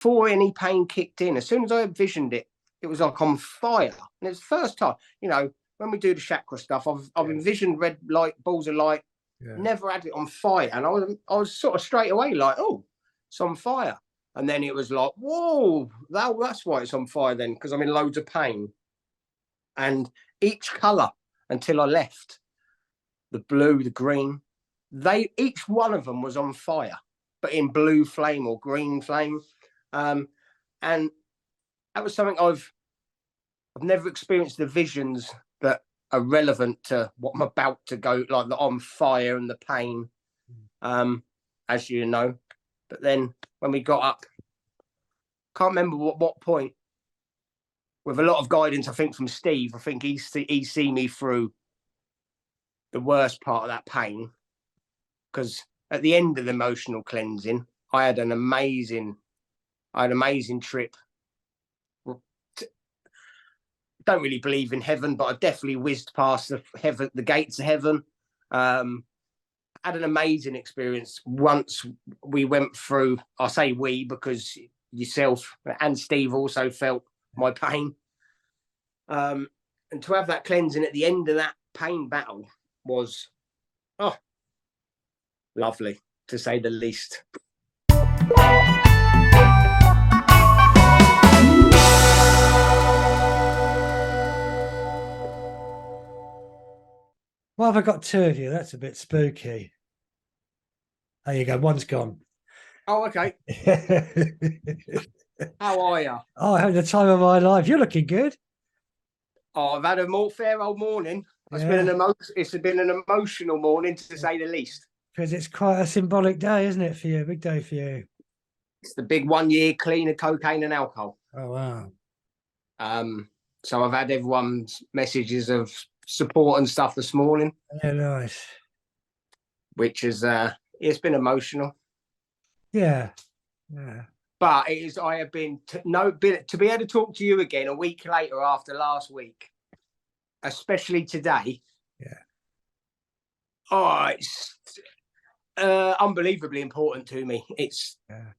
before any pain kicked in, as soon as I envisioned it, it was like on fire. And it's the first time, when we do the chakra stuff, I've envisioned red light, balls of light, never had it on fire. And I was sort of straight away like, oh, it's on fire. And then it was like, whoa, that's why it's on fire then, because I'm in loads of pain. And each colour until I left, the blue, the green, each one of them was on fire, but in blue flame or green flame. And that was something I've never experienced, the visions that are relevant to what I'm about to go, like the on fire and the pain, as you know. But then when we got up, can't remember what point, with a lot of guidance, I think, from Steve, I think he's seen me through the worst part of that pain. Because at the end of the emotional cleansing, I had an amazing trip. Don't really believe in heaven, but I definitely whizzed past the gates of heaven. Had an amazing experience once we went through. I say we because yourself and Steve also felt my pain. And to have that cleansing at the end of that pain battle was, lovely, to say the least. Well, have I got two of you? That's a bit spooky. There you go. One's gone. Oh, okay. How are you? Oh, I had the time of my life. You're looking good. Oh, I've had a fair old morning. It's been an emotional morning, to say the least. Because it's quite a symbolic day, isn't it, for you? A big day for you. It's the big 1 year clean of cocaine and alcohol. Oh, wow. So I've had everyone's messages of support and stuff this morning. Yeah, nice. Which is, it's been emotional. Yeah. But it is. I have been to be able to talk to you again a week later after last week, especially today. Yeah. Oh, it's unbelievably important to me. It's. Yeah.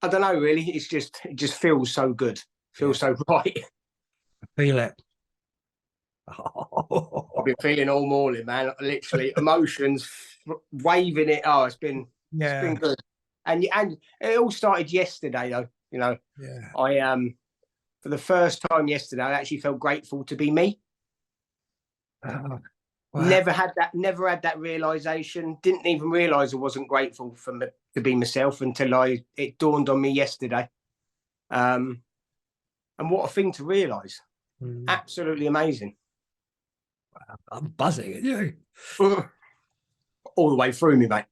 I don't know, really. It just feels so good. Feels so right. I feel it. I've been feeling all morning, man. Literally, emotions waving it. Oh, it's been good. And it all started yesterday, though. I for the first time yesterday, I actually felt grateful to be me. Wow. Never had that realization. Didn't even realize I wasn't grateful to be myself until it dawned on me yesterday. And what a thing to realize. Absolutely amazing. Wow. I'm buzzing at you. All the way through me, mate.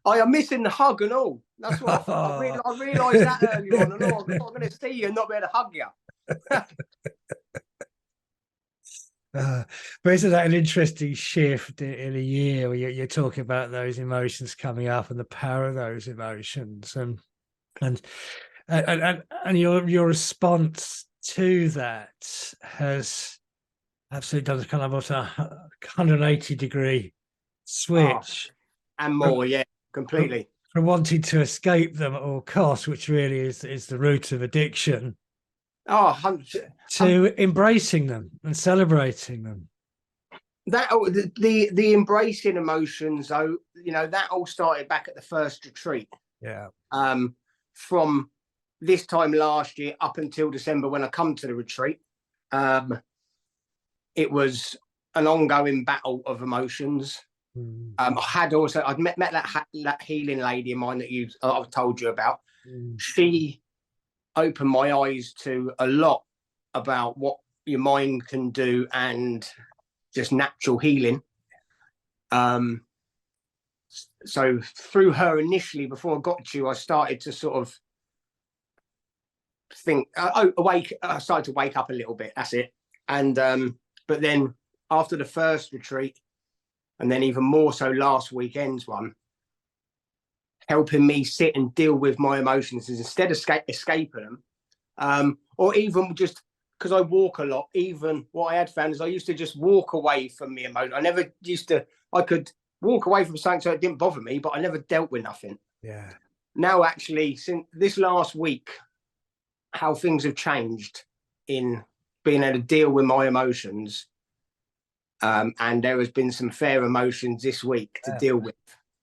I am missing the hug and all. That's what I realised that earlier on. And all, I'm not going to see you and not be able to hug you. But isn't that an interesting shift in a year where you're talking about those emotions coming up and the power of those emotions and your response to that has absolutely done kind of a 180-degree switch and more, completely, from wanting to escape them at all costs, which really is the root of addiction. To embracing them and celebrating them. That the embracing emotions, though, that all started back at the first retreat. Yeah. From this time last year up until December when I come to the retreat, it was an ongoing battle of emotions. I'd met that healing lady of mine that I've told you about. She opened my eyes to a lot about what your mind can do and just natural healing. So through her initially, before I got to you, I started to sort of think, I started to wake up a little bit. That's it. And but then after the first retreat, and then even more so last weekend's one, helping me sit and deal with my emotions instead of escaping them, or even just because I walk a lot. Even what I had found is I used to just walk away from the emotion. I could walk away from something so it didn't bother me, but I never dealt with nothing. Yeah. now actually, since this last week, how things have changed in being able to deal with my emotions. And there has been some fair emotions this week to deal with.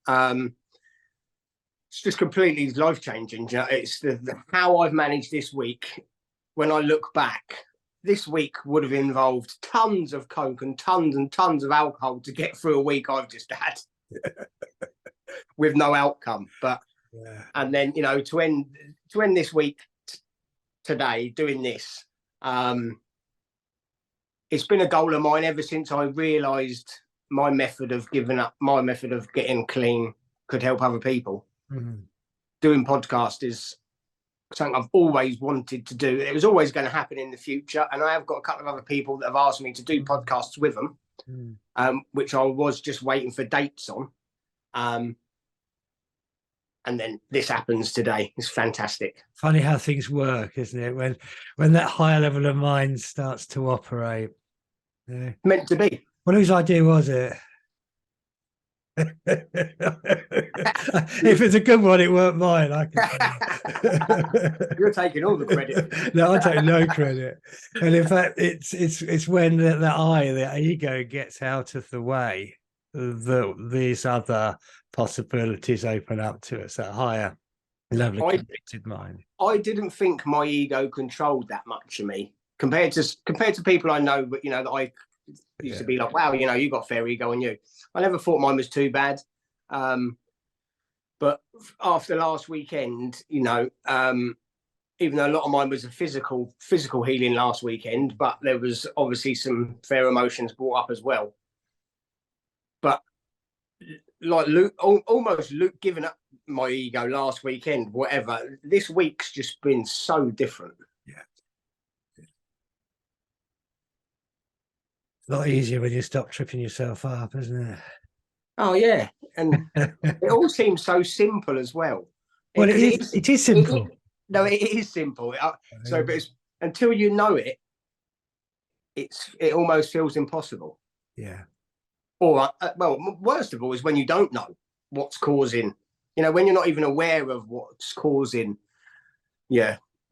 It's just completely life-changing. You know, it's how I've managed this week. When I look back, this week would have involved tons of coke and tons of alcohol to get through a week I've just had with no outcome. But and then, you know, to end this week today doing this, it's been a goal of mine ever since I realised my method of getting clean could help other people. Mm-hmm. Doing podcast is something I've always wanted to do. It was always going to happen in the future. And I have got a couple of other people that have asked me to do podcasts with them, which I was just waiting for dates on. And then this happens today. It's fantastic. Funny how things work, isn't it? When that higher level of mind starts to operate. Yeah. Meant to be. Well, whose idea was it? If it's a good one, it weren't mine. I can You're taking all the credit. No, I take no credit. And in fact, it's when the ego gets out of the way that these other possibilities open up to us, that higher level of connected mind. I didn't think my ego controlled that much of me compared to people I know, but you know, that I used to be like, wow, you know, you got fair ego on you. I never thought mine was too bad. But after last weekend, you know, even though a lot of mine was a physical healing last weekend, but there was obviously some fair emotions brought up as well. But like Luke giving up my ego last weekend, whatever, this week's just been so different. Yeah. A lot easier when you stop tripping yourself up, isn't it? Oh yeah, and it all seems so simple as well. Well, it is simple. It is simple. So, but it's, until you know it, it almost feels impossible. Yeah. Or well, worst of all is when you don't know what's causing. You know, when you're not even aware of what's causing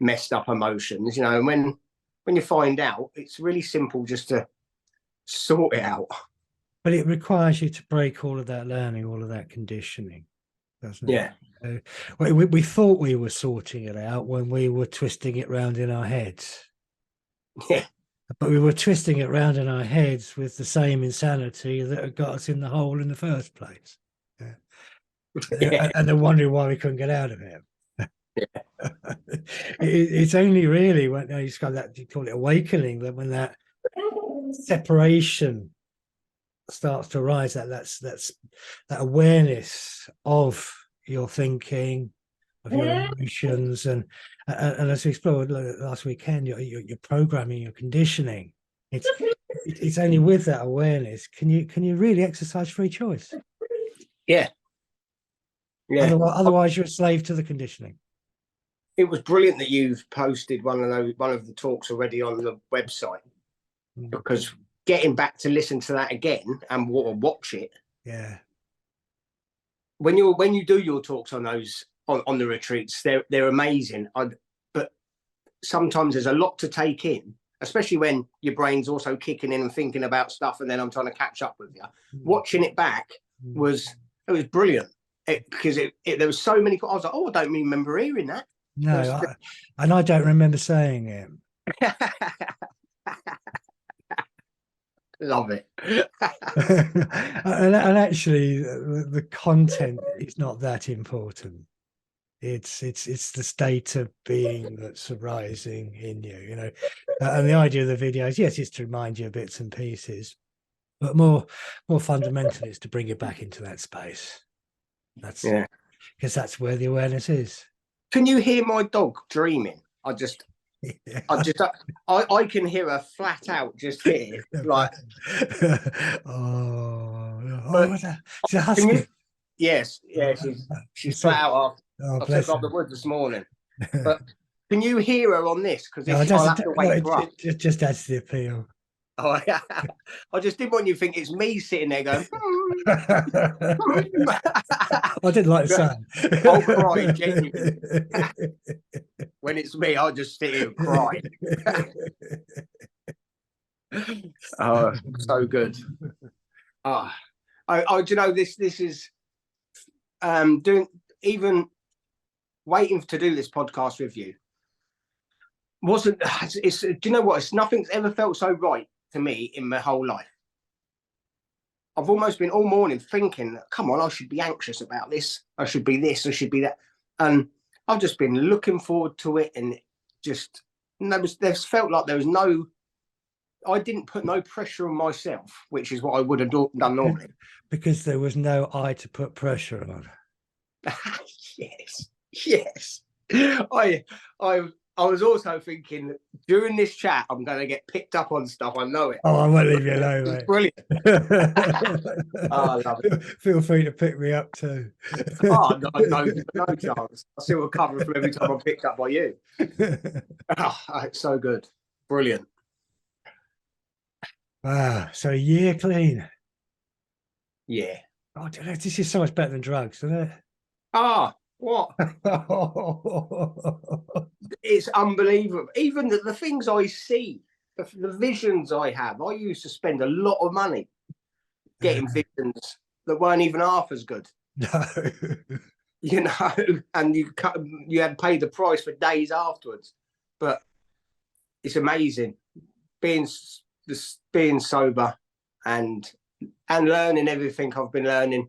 messed up emotions. You know, and when you find out, it's really simple just to sort it out. But it requires you to break all of that learning, all of that conditioning, doesn't it? Yeah. We thought we were sorting it out when we were twisting it round in our heads. Yeah. But we were twisting it round in our heads with the same insanity that had got us in the hole in the first place. Yeah. And then wondering why we couldn't get out of it. Yeah. It's only really when you call it awakening, that when that separation starts to arise, that awareness of your thinking, of your emotions, and as we explored last weekend, your programming, your conditioning. It's only with that awareness can you really exercise free choice. Yeah. Otherwise you're a slave to the conditioning. It was brilliant that you've posted one of the talks already on the website, because getting back to listen to that again and watch it. Yeah. When you do your talks on those on the retreats, they're amazing. But sometimes there's a lot to take in, especially when your brain's also kicking in and thinking about stuff, and then I'm trying to catch up with you. Watching it back was brilliant, because there was so many. I was like, I don't remember hearing that. No, and I don't remember saying it. Love it. and actually the content is not that important. It's the state of being that's arising in you, you know. And the idea of the videos, yes, is to remind you of bits and pieces, but more fundamentally it's to bring you back into that space. That's because that's where the awareness is. Can you hear my dog dreaming? I can hear her flat out just here, like. She's a husky. Yes, she's flat out. I took off the wood this morning. But can you hear her on this? Because I'll have to wake her up. It just adds to the appeal. Oh, yeah. I just didn't want you to think it's me sitting there going, I didn't like the sound. I'll cry genuinely. When it's me, I'll just sit here and cry. Oh, so good. Oh, do you know, this is doing, even waiting to do this podcast with you wasn't, it's do you know what, it's nothing's ever felt so right to me in my whole life. I've almost been all morning thinking, come on, I should be anxious about this, I should be this, I should be that, and I've just been looking forward to it, and just there's felt like there was no, I didn't put no pressure on myself, which is what I would have done normally. Because there was no I to put pressure on. Yes. I was also thinking, during this chat, I'm going to get picked up on stuff. I know it. Oh, I won't leave you alone, mate. It's brilliant. Oh, I love it. Feel free to pick me up too. Oh, no chance. I still recover from every time I'm picked up by you. Oh, it's so good. Brilliant. Wow. So a year clean. Yeah. Oh, this is so much better than drugs, isn't it? Ah, what? It's unbelievable. Even the things I see, the visions I have, I used to spend a lot of money getting visions that weren't even half as good. No. You know, and you had to pay the price for days afterwards. But it's amazing being sober and learning everything I've been learning,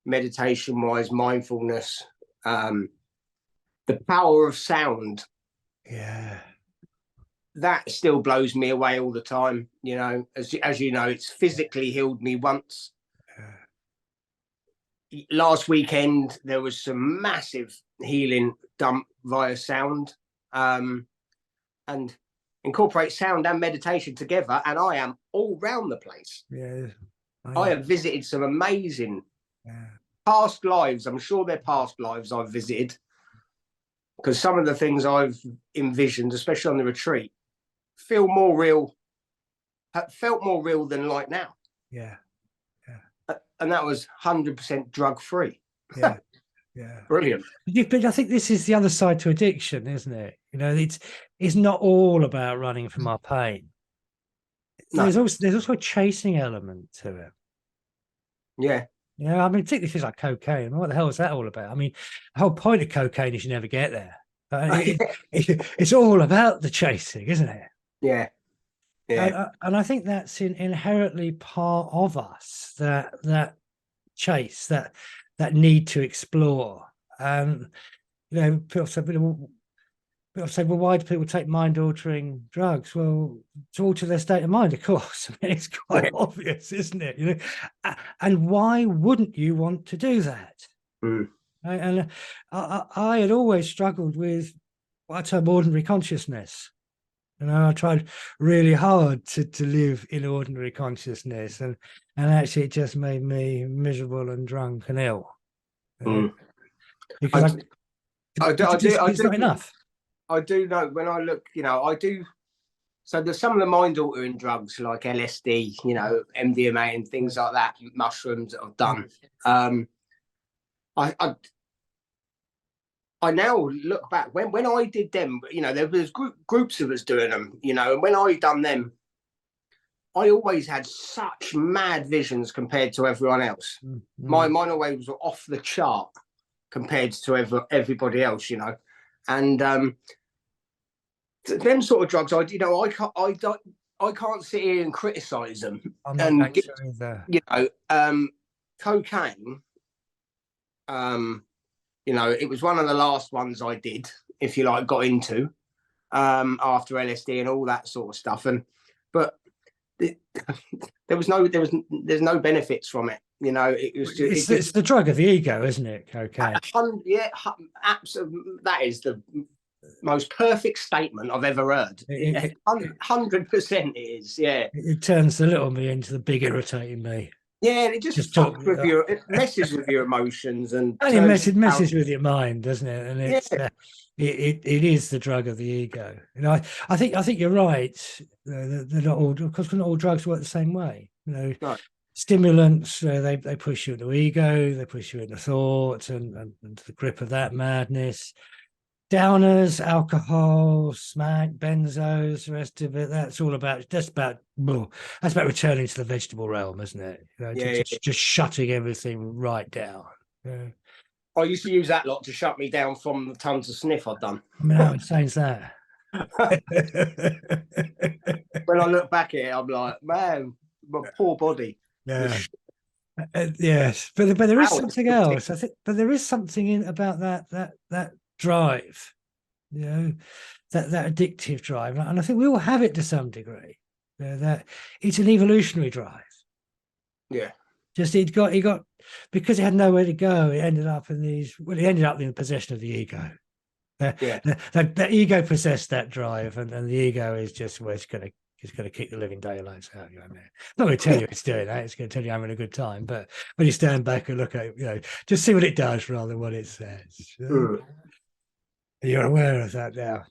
meditation wise, mindfulness, the power of sound. Yeah. That still blows me away all the time. You know, as you know, it's physically healed me once. Last weekend, there was some massive healing done via sound, and incorporate sound and meditation together. And I am all round the place. Yeah. I have visited some amazing past lives. I'm sure they're past lives I've visited, because some of the things I've envisioned, especially on the retreat, felt more real than like now. Yeah. And that was 100% drug free. Yeah. Yeah. Brilliant. But I think this is the other side to addiction, isn't it? You know, it's not all about running from our pain. No. There's also a chasing element to it. Yeah. Yeah, I mean, particularly things like cocaine. What the hell is that all about? I mean, the whole point of cocaine is you never get there. It's all about the chasing, isn't it? Yeah. Yeah. And I think that's inherently part of us, that chase, that need to explore. You know, people say, well, why do people take mind-altering drugs? Well, to alter their state of mind, of course. I mean, it's quite obvious, isn't it? You know, and why wouldn't you want to do that? And I had always struggled with what I term ordinary consciousness. You know, I tried really hard to live in ordinary consciousness, and actually it just made me miserable and drunk and ill. Because it's not enough. I do know, when I look, you know, I do. So there's some of the mind-altering drugs like LSD, you know, MDMA and things like that, mushrooms that I've done. I now look back, when I did them, you know, there was groups of us doing them, you know, and when I done them, I always had such mad visions compared to everyone else. Mine always were off the chart compared to everybody else, you know. And them sort of drugs, I can't sit here and criticize them. And you know, cocaine, you know, it was one of the last ones I did, if you like, got into after LSD and all that sort of stuff. But there's no benefits from it. You know, it's the drug of the ego, isn't it? Cocaine. Yeah, absolutely. That is the most perfect statement I've ever heard. 100% it is. Yeah, it turns the little me into the big irritating me. Yeah, it just fucks with it messes with your emotions, and it messes with your mind, doesn't it? And it's it is the drug of the ego. You know, I think you're right. They're not all, because not all drugs work the same way. You know, Right. Stimulants, they push you into ego, they push you into thought and the grip of that madness. Downers, alcohol, smack, benzos, the rest of it. That's all about. That's about returning to the vegetable realm, isn't it? You know, Yeah, just shutting everything right down. Yeah. I used to use that lot to shut me down from the tons of sniff I'd done. I mean, how insane's that? When I look back at it, I'm like, man, my poor body Yeah. was. Yes, but there is Wow, something else. I think, but there is something in about that drive, you know, that addictive drive, and I think we all have it to some degree. That it's an evolutionary drive. Yeah. Just he got because he had nowhere to go. It ended up in these. Well, he ended up in the possession of the ego. Yeah. The ego possessed that drive, and the ego is just where it's going to kick the living daylights out of you. I'm not going to tell you it's doing that. It's going to tell you having a good time. But when you stand back and look at it, you know, just see what it does rather than what it says. You're aware of that now.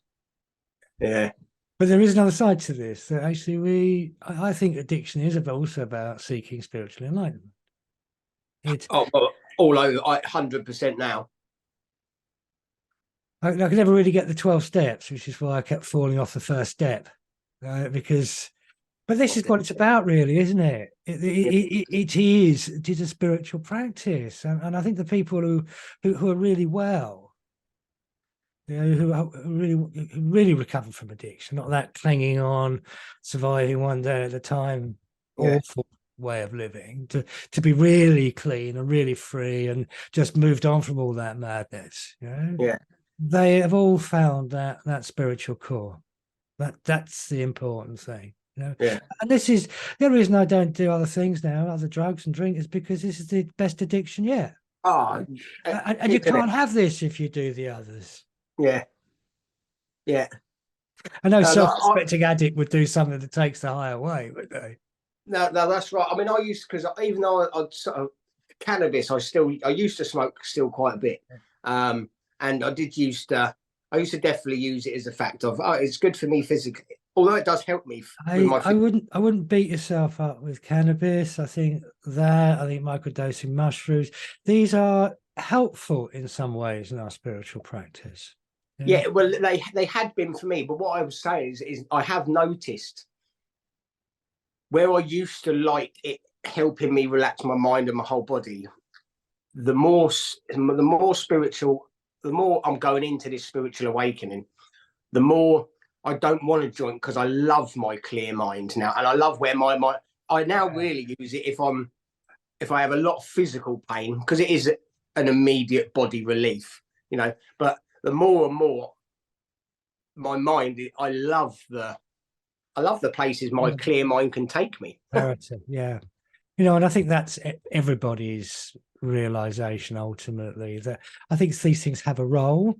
Yeah. But there is another side to this. That actually, I think addiction is also about seeking spiritual enlightenment. Well, all over 100% now. I could never really get the 12 steps, which is why I kept falling off the first step. Because, but this is what it's about, really, isn't it? It is a spiritual practice, and I think the people who are really well, you know, who really recover from addiction, not that clinging on, surviving one day at a time, awful way of living, to be really clean and really free and just moved on from all that madness. You know, they have all found that spiritual core. That's the important thing. You know? Yeah. And this is the reason I don't do other things now, other drugs and drink, is because this is the best addiction yet. Oh, and you can't have this if you do the others. Yeah. Yeah. I know self-respecting addict would do something that takes the higher way, would they? No, that's right. I mean, I used, because even though I sort of cannabis, I used to smoke still quite a bit, and I used to definitely use it as a fact of, oh, it's good for me physically, although it does help me with my. I wouldn't beat yourself up with cannabis. I think microdosing mushrooms, these are helpful in some ways in our spiritual practice. Yeah, well, they had been for me, but what I was saying is I have noticed where I used to like it helping me relax my mind and my whole body, the more spiritual, the more I'm going into this spiritual awakening, the more I don't want to joint, because I love my clear mind now, and I love where my mind. I now really use it if I have a lot of physical pain, because it is an immediate body relief, you know. But the more and more my mind, I love the places my clear mind can take me. Yeah. You know, and I think that's everybody's realization ultimately, that I think these things have a role.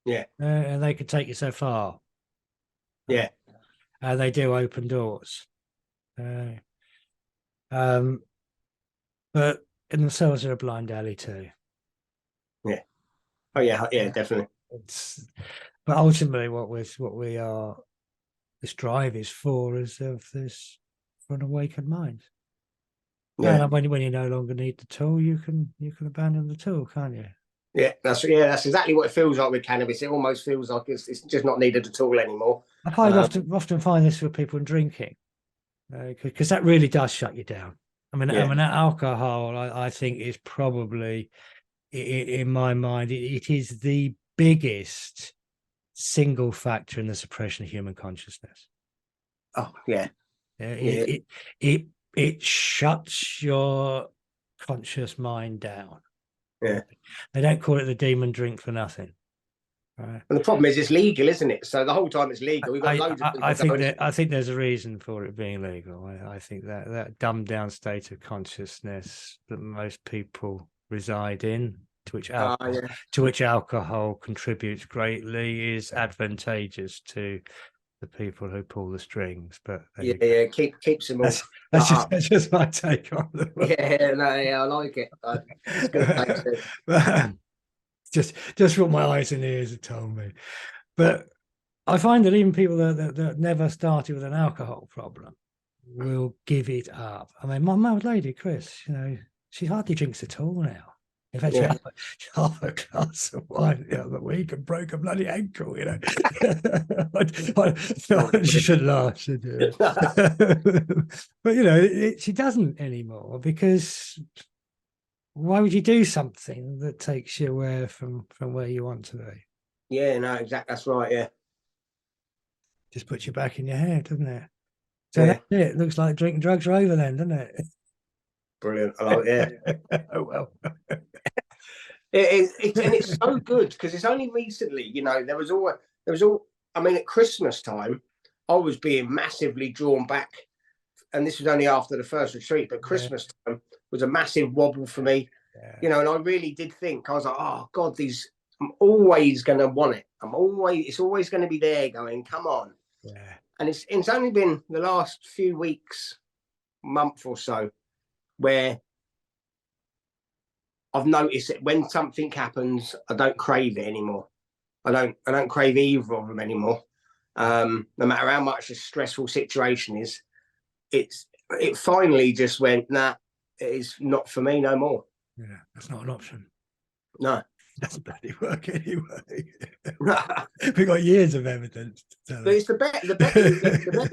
Yeah. And they could take you so far. Yeah. They do open doors. But in themselves, they're a blind alley too. Yeah. Oh yeah, definitely. But ultimately what we are, this drive is for an awakened mind. Yeah. And when you no longer need the tool, you can abandon the tool, can't you? Yeah, that's exactly what it feels like with cannabis. It almost feels like it's just not needed at all anymore. I often find this with people in drinking, because that really does shut you down. I mean, alcohol, I think, is probably, in my mind, it is the biggest single factor in the suppression of human consciousness. Oh yeah. It shuts your conscious mind down. Yeah. They don't call it the demon drink for nothing. Right. And the problem is it's legal, isn't it? So the whole time it's legal. We've got loads of people. I think there's a reason for it being legal. I think that dumbed down state of consciousness that most people reside in, to which alcohol contributes greatly, is advantageous to the people who pull the strings. But keeps them all. That's just my take on it. I like it. It's good. just what my eyes and ears have told me. But I find that even people that never started with an alcohol problem will give it up. I mean, my old lady, Chris, she hardly drinks at all now. In fact, Yeah. she half a glass of wine the other week and broke a bloody ankle, She shouldn't laugh, should you? But, she doesn't anymore, because why would you do something that takes you away from where you want to be? Yeah, no, exactly. That's right. Yeah. Just puts you back in your head, doesn't it? So Yeah. that's it. It looks like drinking drugs are over then, doesn't it? Brilliant. I like it. Yeah. Oh, well. And it's so good, because it's only recently, there was all. I mean, at Christmas time, I was being massively drawn back, and this was only after the first retreat. But Christmas time was a massive wobble for me, and I really did think, I was like, oh God, I'm always going to want it. It's always going to be there, going, come on. Yeah. And it's only been the last few weeks, month or so, where I've noticed that when something happens, I don't crave it anymore. I don't crave either of them anymore. No matter how much a stressful situation is, it finally just went, nah, it's not for me no more. Yeah, that's not an option. No. It doesn't bloody work anyway. We've got years of evidence. But it's the better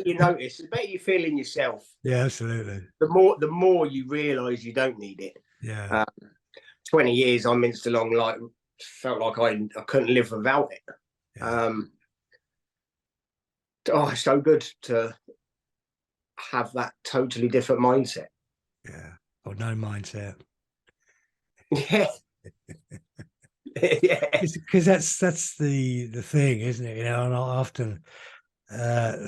you notice, the better you feel in yourself. Yeah, absolutely. The more you realise you don't need it. Yeah. 20 years I minced along, like, felt like I couldn't live without it. Yeah. It's so good to have that totally different mindset. Yeah. Or no mindset. Yeah. Yeah. Because that's the thing, isn't it? And I often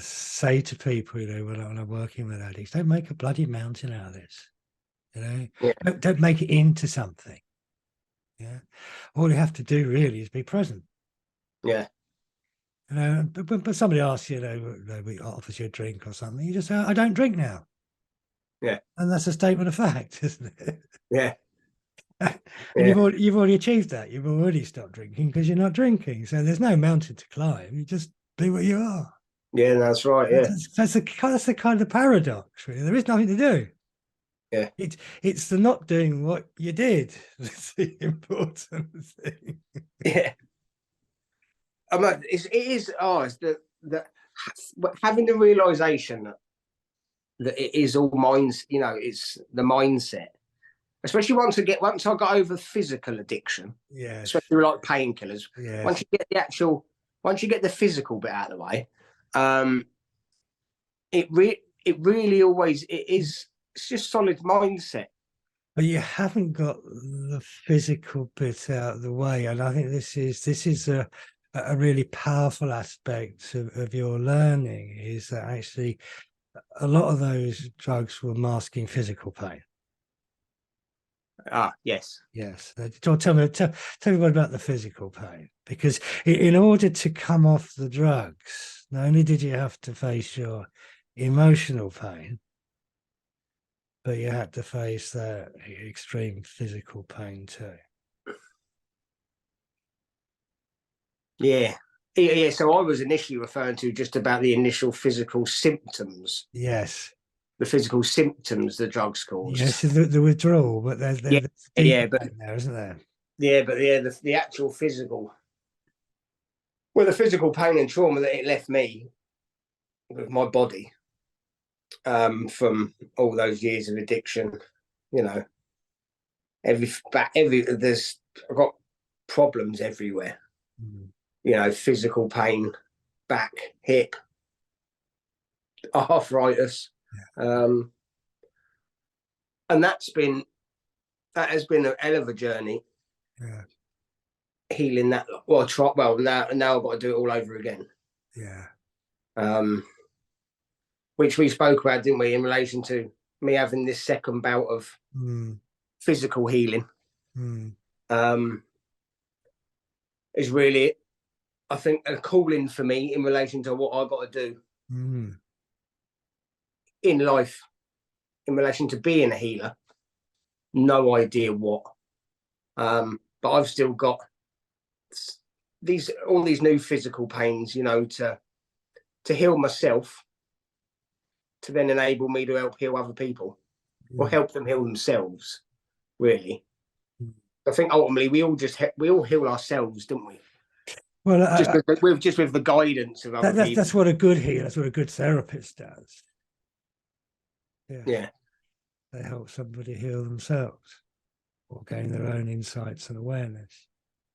say to people, when I'm working with addicts, don't make a bloody mountain out of this. Don't make it into something. Yeah. All you have to do really is be present. Yeah. But somebody asks you, offers you a drink or something, you just say, I don't drink now. Yeah. And that's a statement of fact, isn't it? Yeah. And Yeah. you've already achieved that. You've already stopped drinking because you're not drinking. So there's no mountain to climb. You just be what you are. Yeah, that's right. Yeah. That's the kind of paradox, really. There is nothing to do. Yeah. It's the not doing what you did that's the important thing. Yeah. It's the having the realization that it is all minds, it's the mindset. Especially once I got over physical addiction, especially like painkillers. Yes. Once you get the physical bit out of the way, it really always it's just solid mindset. But you haven't got the physical bit out of the way, and I think this is a really powerful aspect of your learning, is that actually a lot of those drugs were masking physical pain. Yes. Tell me what about the physical pain, because in order to come off the drugs, not only did you have to face your emotional pain, but you had to face that extreme physical pain too. Yeah. So I was initially referring to just about the initial physical symptoms. Yes. The physical symptoms the drugs cause. Yes, the withdrawal, but there's but there, isn't there? Yeah, but the actual physical, the physical pain and trauma that it left me with my body, from all those years of addiction, I've got problems everywhere. Physical pain, back, hip, arthritis. And that has been a hell of a journey. Yeah. Healing that. Now I've got to do it all over again. Yeah. Which we spoke about, didn't we, in relation to me having this second bout of physical healing. Is really, I think, a calling for me in relation to what I've got to do in life in relation to being a healer. No idea what, but I've still got all these new physical pains, you know, to heal myself, to then enable me to help heal other people, or help them heal themselves, really. I think ultimately we all heal ourselves, don't we? Well, just with the guidance of other people. That's what a good healer, that's what a good therapist does. Yeah. They help somebody heal themselves or gain their own insights and awareness.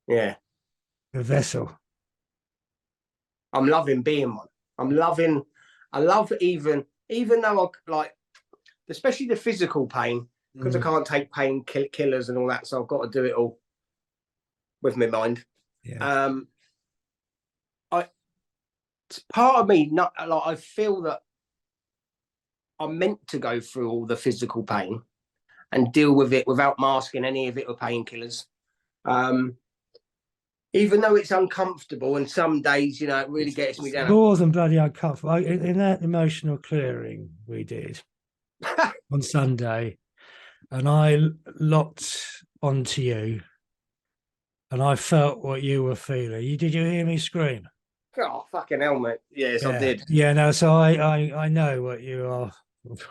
Yeah. A vessel. I'm loving being one. I love even though I like, especially the physical pain, because I can't take pain killers and all that, so I've got to do it all with my mind. Yeah. Part of me, not like, I feel that I'm meant to go through all the physical pain and deal with it without masking any of it with painkillers. Even though it's uncomfortable, and some days, you know, it really gets me down. More than bloody uncomfortable. In that emotional clearing we did on Sunday, and I locked onto you, and I felt what you were feeling. Did you hear me scream? Oh, fucking hell, mate. Yes, yeah. I did. Yeah, no, so I know what you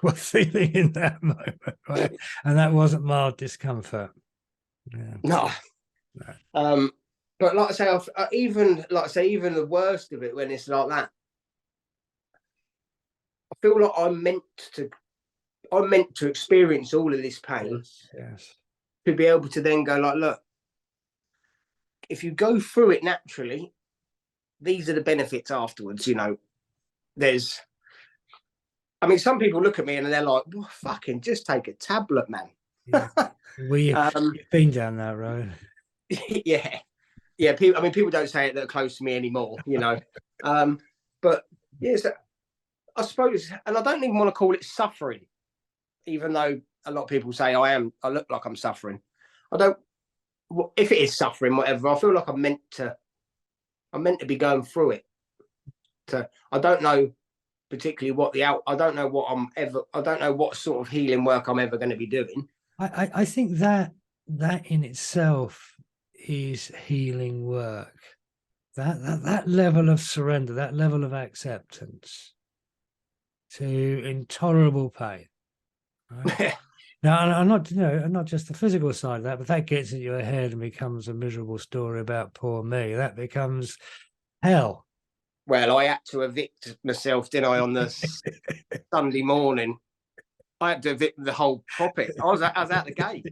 were feeling in that moment, right? And that wasn't mild discomfort. Yeah. No. But like I say, even the worst of it, when it's like that, I feel like I'm meant to experience all of this pain. Yes. To be able to then go like, look, if you go through it naturally, these are the benefits afterwards. You know, some people look at me and they're like, well, fucking just take a tablet, man. Yeah. You've been down that road. Yeah. People don't say it that are close to me anymore, you know. But yes, I suppose, and I don't even want to call it suffering, even though a lot of people say I look like I'm suffering. I don't. If it is suffering, whatever, I feel like I'm meant to be going through it. I don't know particularly I don't know what sort of healing work I'm ever going to be doing. I think that in itself is healing work. That level of surrender, that level of acceptance to intolerable pain. Right? Now, I'm not just the physical side of that, but that gets into your head and becomes a miserable story about poor me. That becomes hell. Well, I had to evict myself, didn't I, on the Sunday morning? I had to evict the whole property. I was out the gate.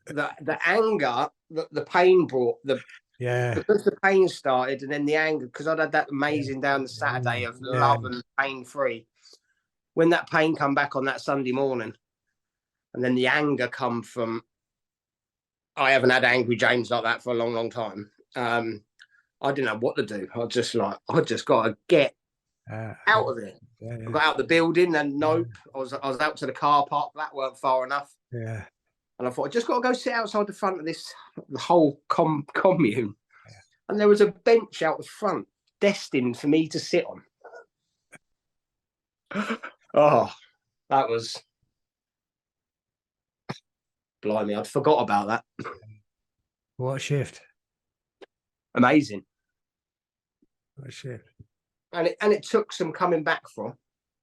The anger that the pain brought, because the pain started, and then the anger, because I'd had that amazing down the Saturday of love and pain free. When that pain come back on that Sunday morning, and then the anger come from, I haven't had angry James like that for a long, long time. I didn't know what to do. I just got to get out of it. I got out of the building, and nope, I was out to the car park. That weren't far enough. Yeah. And I thought, I just got to go sit outside the front of the whole commune. Yeah. And there was a bench out the front, destined for me to sit on. Oh, that was, blimey, I'd forgot about that. What a shift. Amazing. What a shift. And it took some coming back from.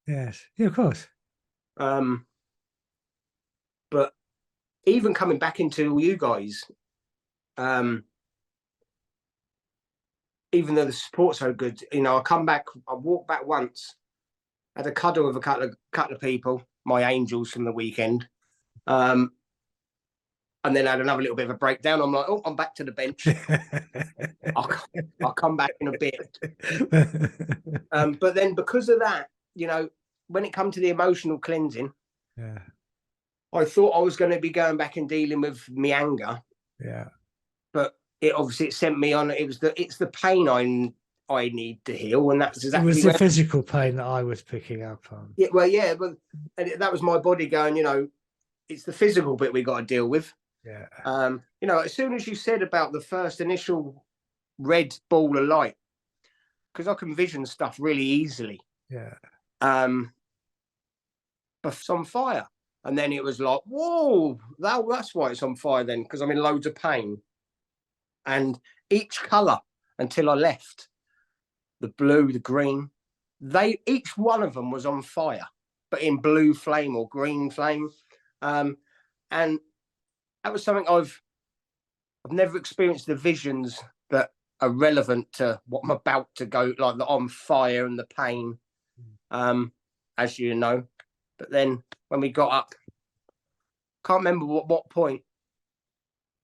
Yes. Yeah, of course. But even coming back into you guys, even though the support's so good, you know, I walked back once, had a cuddle with a couple of people, my angels from the weekend, and then had another little bit of a breakdown. I'm like, oh, I'm back to the bench. I'll come back in a bit. But then because of that, you know, when it comes to the emotional cleansing, I thought I was going to be going back and dealing with my anger. Yeah. But it sent me on. It's the pain I need to heal, and that's exactly. It was the physical pain that I was picking up on. Yeah, well, yeah, but that was my body going, you know, it's the physical bit we got to deal with. Yeah. You know, as soon as you said about the first initial red ball of light, because I can vision stuff really easily. Yeah. But it's on fire. And then it was like, whoa, that's why it's on fire then, because I'm in loads of pain. And each colour until I left, the blue, the green, each one of them was on fire, but in blue flame or green flame. And that was something I've never experienced, the visions that are relevant to what I'm about to go, like the on fire and the pain, as you know. But then when we got up, can't remember what point,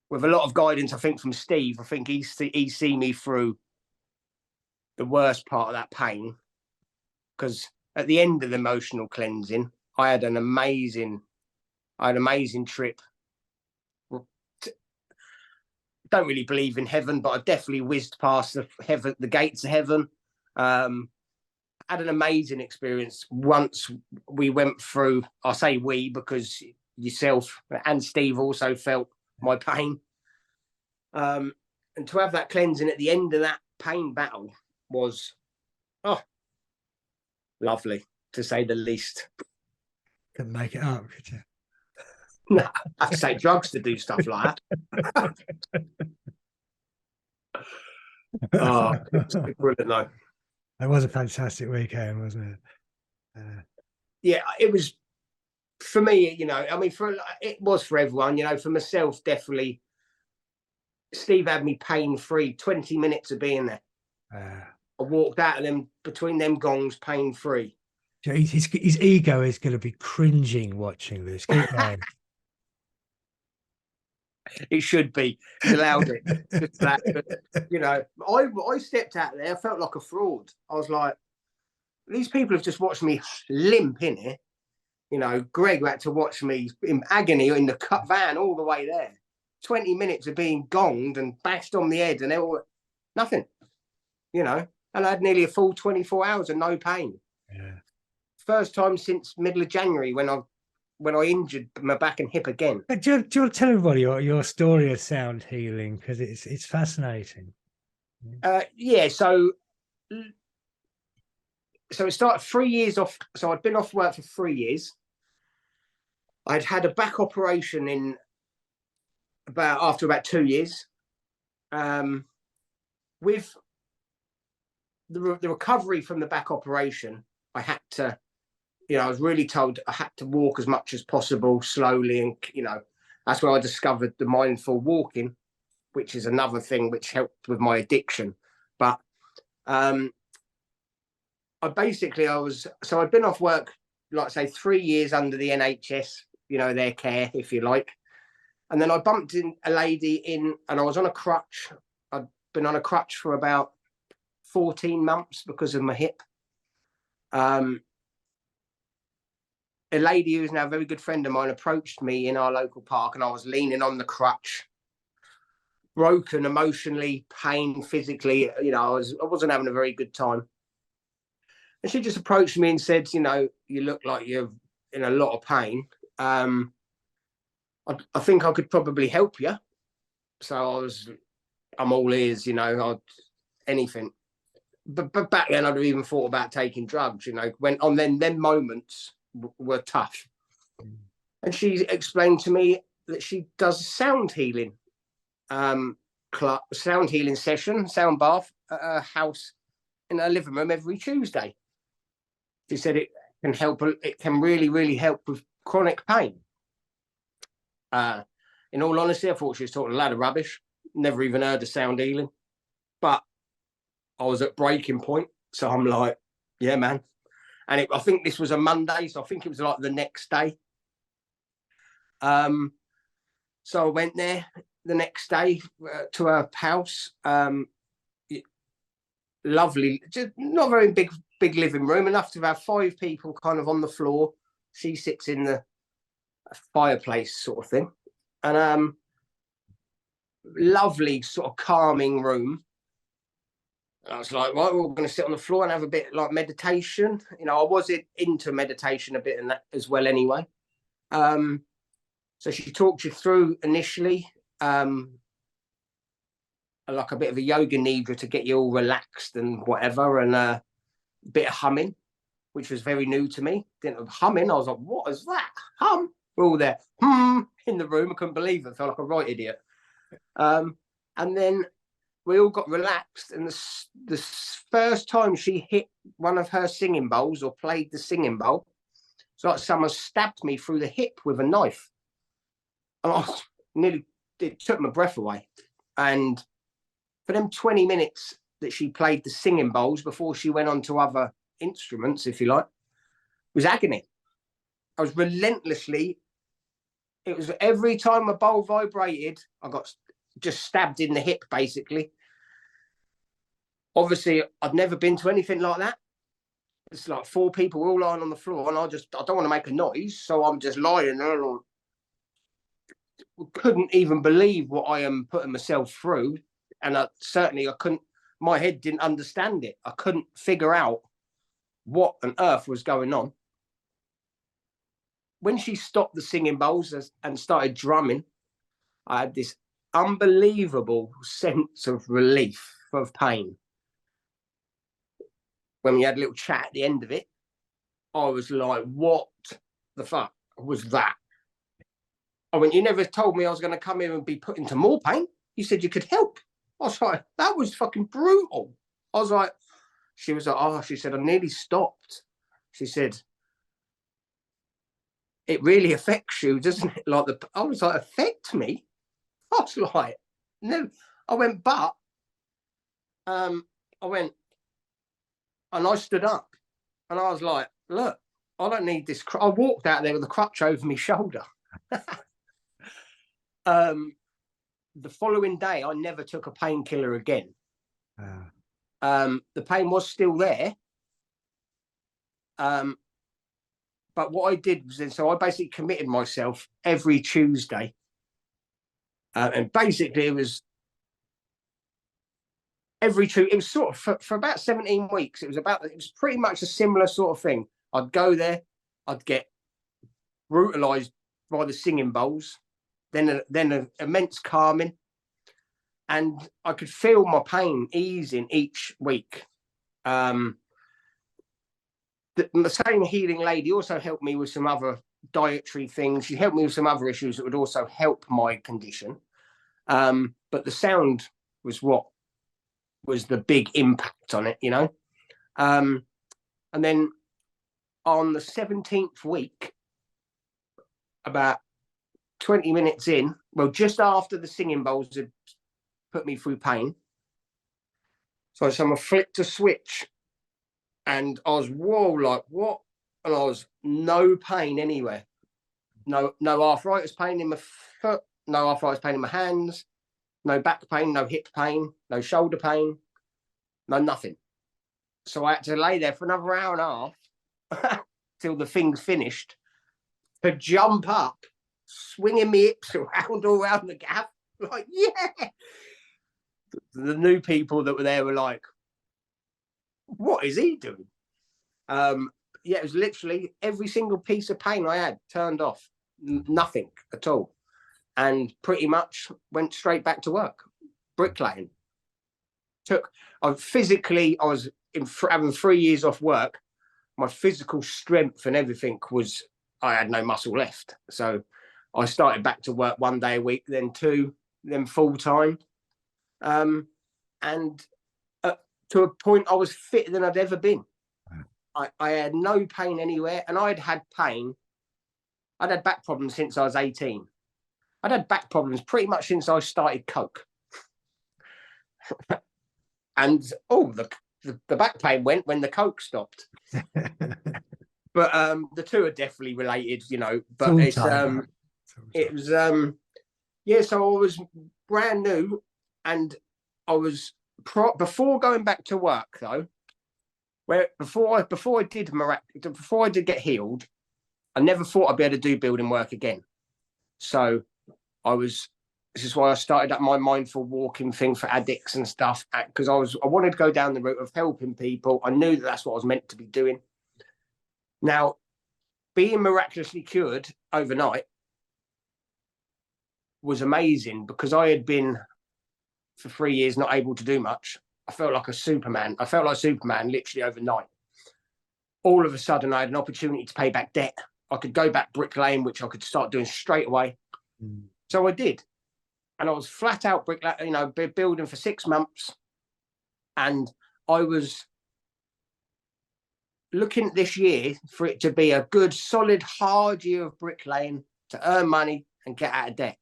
with a lot of guidance, I think from Steve, I think he's seen me through the worst part of that pain, because at the end of the emotional cleansing, I had an amazing trip. Don't really believe in heaven, but I definitely whizzed past the gates of heaven. Had an amazing experience once we went through. I say we because yourself and Steve also felt my pain. And to have that cleansing at the end of that pain battle was, lovely, to say the least. Couldn't make it up, could you? No, I'd say drugs to do stuff like that. Oh, it's brilliant though. It was a fantastic weekend, wasn't it? Yeah, it was for me. You know, I mean, it was for everyone. You know, for myself, definitely. Steve had me pain-free. 20 minutes of being there. I walked out of them, between them gongs, pain-free. His ego is going to be cringing watching this. Keep going. It should be. He's allowed it. Just that. But, you know, I stepped out there. I felt like a fraud. I was like, these people have just watched me limp in here. You know, Greg had to watch me in agony in the van all the way there. 20 minutes of being gonged and bashed on the head, and they were nothing. You know, and I had nearly a full 24 hours of no pain. Yeah. First time since middle of January when I injured my back and hip again. Do you want to tell everybody your story of sound healing, because it's fascinating? Yeah, so it started 3 years off. So I'd been off work for 3 years. I'd had a back operation after about 2 years. With the recovery from the back operation, I had to, I was really told I had to walk as much as possible, slowly, and that's where I discovered the mindful walking, which is another thing which helped with my addiction. But I'd been off work, like I say, 3 years under the NHS, their care, if you like. And then I bumped in a lady and I was on a crutch. I'd been on a crutch for about 14 months because of my hip. A lady who's now a very good friend of mine approached me in our local park, and I was leaning on the crutch, broken emotionally, pain physically. I wasn't having a very good time. And she just approached me and said, you look like you're in a lot of pain. I think I could probably help you. So I'm all ears, anything. But back then I'd have even thought about taking drugs, when on them moments were tough. And she explained to me that she does sound healing, sound healing session, sound bath at her house in her living room every Tuesday. She said it can help. It can really, really help with chronic pain. In all honesty, I thought she was talking a lot of rubbish. Never even heard of sound healing, but I was at breaking point. So I'm like, yeah, man. And I think this was a Monday, so I think it was like the next day. So I went there the next day to her house. Lovely, just not very big living room, enough to have 5 people kind of on the floor. She sits in the fireplace sort of thing. And lovely sort of calming room. And I was like, right, we're going to sit on the floor and have a bit like meditation. I was into meditation a bit and that as well anyway. So she talked you through initially like a bit of a yoga nidra to get you all relaxed and whatever, and a bit of humming, which was very new to me. Didn't have humming. I was like, what is that? Hum? We're all there in the room. I couldn't believe it. I felt like a right idiot. And then we all got relaxed. And the first time she hit one of her singing bowls or played the singing bowl, it's like someone stabbed me through the hip with a knife. And I nearly, it took my breath away. And for them 20 minutes that she played the singing bowls before she went on to other instruments, if you like, was agony. I was relentlessly, it was every time a bowl vibrated, I got just stabbed in the hip, basically. Obviously, I'd never been to anything like that. It's like 4 people all lying on the floor, and I don't want to make a noise, so I'm just lying there. And I couldn't even believe what I am putting myself through. And I couldn't, my head didn't understand it. I couldn't figure out what on earth was going on. When she stopped the singing bowls and started drumming, I had this unbelievable sense of relief, of pain. When we had a little chat at the end of it, I was like, what the fuck was that? I went, you never told me I was going to come here and be put into more pain. You said you could help. I was like, that was fucking brutal. I was like, she was like, oh, she said, I nearly stopped. She said, it really affects you, doesn't it? Like I was like, affect me? I was like, no. I went, but I went, and I stood up and I was like, look, I don't need this. I walked out there with a crutch over my shoulder. The following day, I never took a painkiller again. The pain was still there. But what I did was so I basically committed myself every Tuesday. And basically it was it was sort of for about 17 weeks. It was pretty much a similar sort of thing. I'd go there, I'd get brutalized by the singing bowls, then an immense calming, and I could feel my pain easing each week. The same healing lady also helped me with some other dietary things. She helped me with some other issues that would also help my condition. But the sound was what was the big impact on it, you know. And then on the 17th week, about 20 minutes in, well, just after the singing bowls had put me through pain, so someone flicked a switch and I was, whoa, like what? And I was no pain anywhere. No arthritis pain in my foot, no arthritis pain in my hands, no back pain, no hip pain, no shoulder pain, no nothing. So I had to lay there for another hour and a half till the thing's finished to jump up, swinging my hips around all around the gaff. Like, yeah. The new people that were there were like, what is he doing? Yeah, it was literally every single piece of pain I had turned off. Nothing at all. And pretty much went straight back to work, bricklaying. I was having 3 years off work. My physical strength and everything I had no muscle left. So I started back to work 1 day a week, then 2, then full time. And to a point I was fitter than I'd ever been. I had no pain anywhere, and I'd had back problems since I was 18. I'd had back problems pretty much since I started coke. And the back pain went when the coke stopped. But the two are definitely related, you know. But it was yeah. So I was brand new, and I was before going back to work though. Before I did get healed, I never thought I'd be able to do building work again. So this is why I started up my mindful walking thing for addicts and stuff, because I wanted to go down the route of helping people. I knew that that's what I was meant to be doing. Now, being miraculously cured overnight was amazing, because I had been for 3 years not able to do much. I felt like Superman literally overnight. All of a sudden, I had an opportunity to pay back debt. I could go back bricklaying, which I could start doing straight away. So I did. and I was flat out bricklayer, you know, building for 6 months, and I was looking this year for it to be a good, solid, hard year of bricklaying to earn money and get out of debt.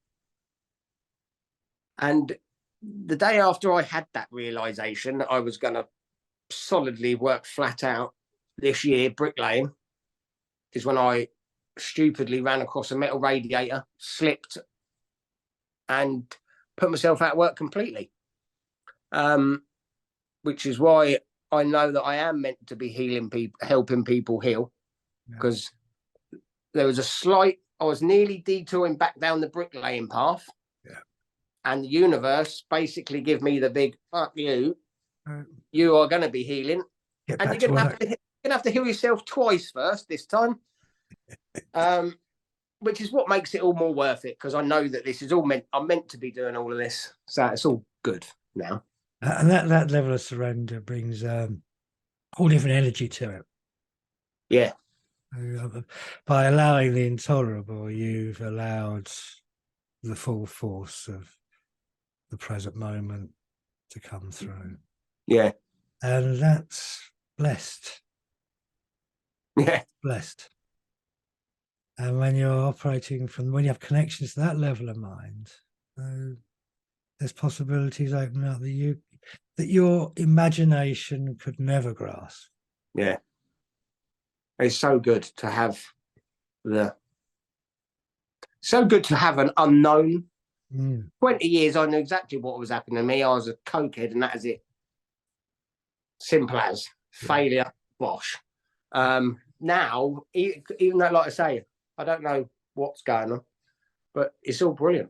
And the day after I had that realization that I was going to solidly work flat out this year bricklaying, is when I stupidly ran across a metal radiator, slipped, and put myself out of work completely. Which is why I know that I am meant to be healing people, helping people heal, because there was I was nearly detouring back down the bricklaying path, and the universe basically give me the big fuck you. You are going to be healing, and you're going to have to heal yourself twice first this time. Which is what makes it all more worth it, because I know that this is all I'm meant to be doing all of this, so it's all good now. And that level of surrender brings all different energy to it. Yeah. By allowing the intolerable, you've allowed the full force of the present moment to come through. Yeah. And that's blessed. Yeah. Blessed. And when you're operating when you have connections to that level of mind, there's possibilities open up that your imagination could never grasp. Yeah. It's so good to have an unknown. 20 years, I knew exactly what was happening to me. I was a cokehead, and that is it. Simple as. Failure, bosh. Now, even though, like I say, I don't know what's going on, but it's all brilliant.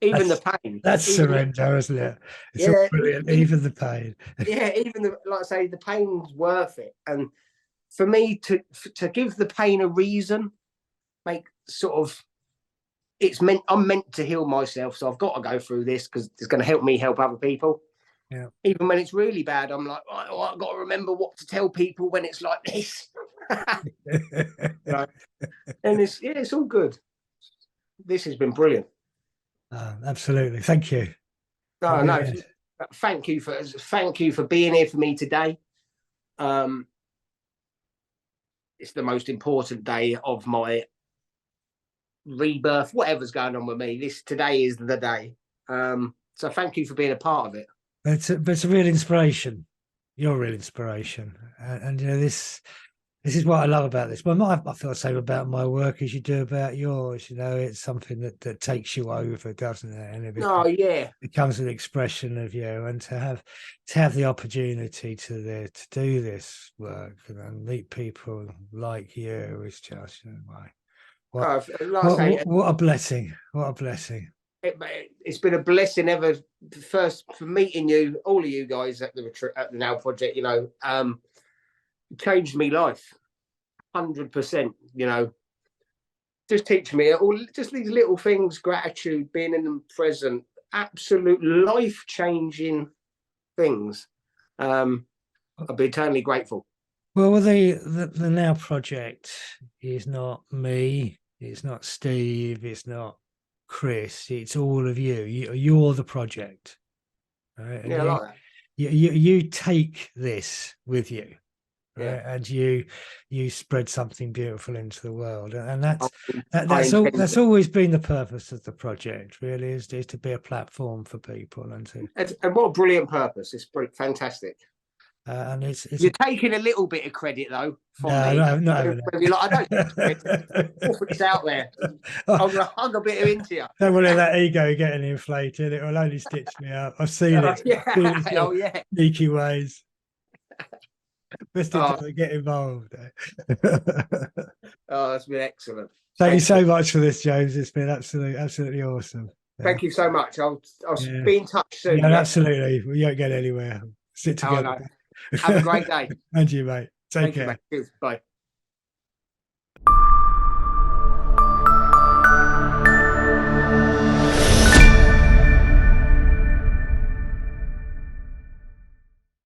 Even the pain. That's surrender, isn't it? It's all brilliant, even the pain. Yeah, like I say, the pain's worth it. And for me to give the pain a reason, make sort of, I'm meant to heal myself, so I've got to go through this because it's going to help me help other people. Yeah. Even when it's really bad, I'm like, oh, I've got to remember what to tell people when it's like this. And it's all good. This has been brilliant. Absolutely. Thank you. No. Thank you for being here for me today. It's the most important day of my rebirth, whatever's going on with me. Today is the day. So thank you for being a part of it. It's a real inspiration. You're a real inspiration, and you know this is what I love about this. Well, I feel the same about my work as you do about yours. You know, it's something that takes you over, doesn't it? And it becomes an expression of you. And to have the opportunity to do this work and meet people like you is just, you know, what a blessing! What a blessing! It's been a blessing ever. First for meeting you, all of you guys at the retreat, at the Now Project. You know, changed me life 100%. You know, just teach me just these little things, gratitude, being in the present, absolute life-changing things. I'll be eternally grateful. Well, the Now Project is not me, it's not Steve, it's not Chris, it's all of you. You're the project, right? And I like that. You take this with you. Right? And you spread something beautiful into the world, and that's always been the purpose of the project. Really, is to be a platform for people, and what a brilliant purpose! It's fantastic. And you're taking a little bit of credit though from me. No, I don't. It's out there. I'm gonna hug a bit of into you. Don't want that ego getting inflated. It will only stitch me up. I've seen it. Sneaky ways. Best to get involved. That's been excellent. Thank you so much for this, James. It's been absolutely awesome. Thank you so much. I'll be in touch soon. Yeah, absolutely. We won't get anywhere. Sit together. Have a great day. And you, mate. Take care. Thank you, mate. Cheers. Bye.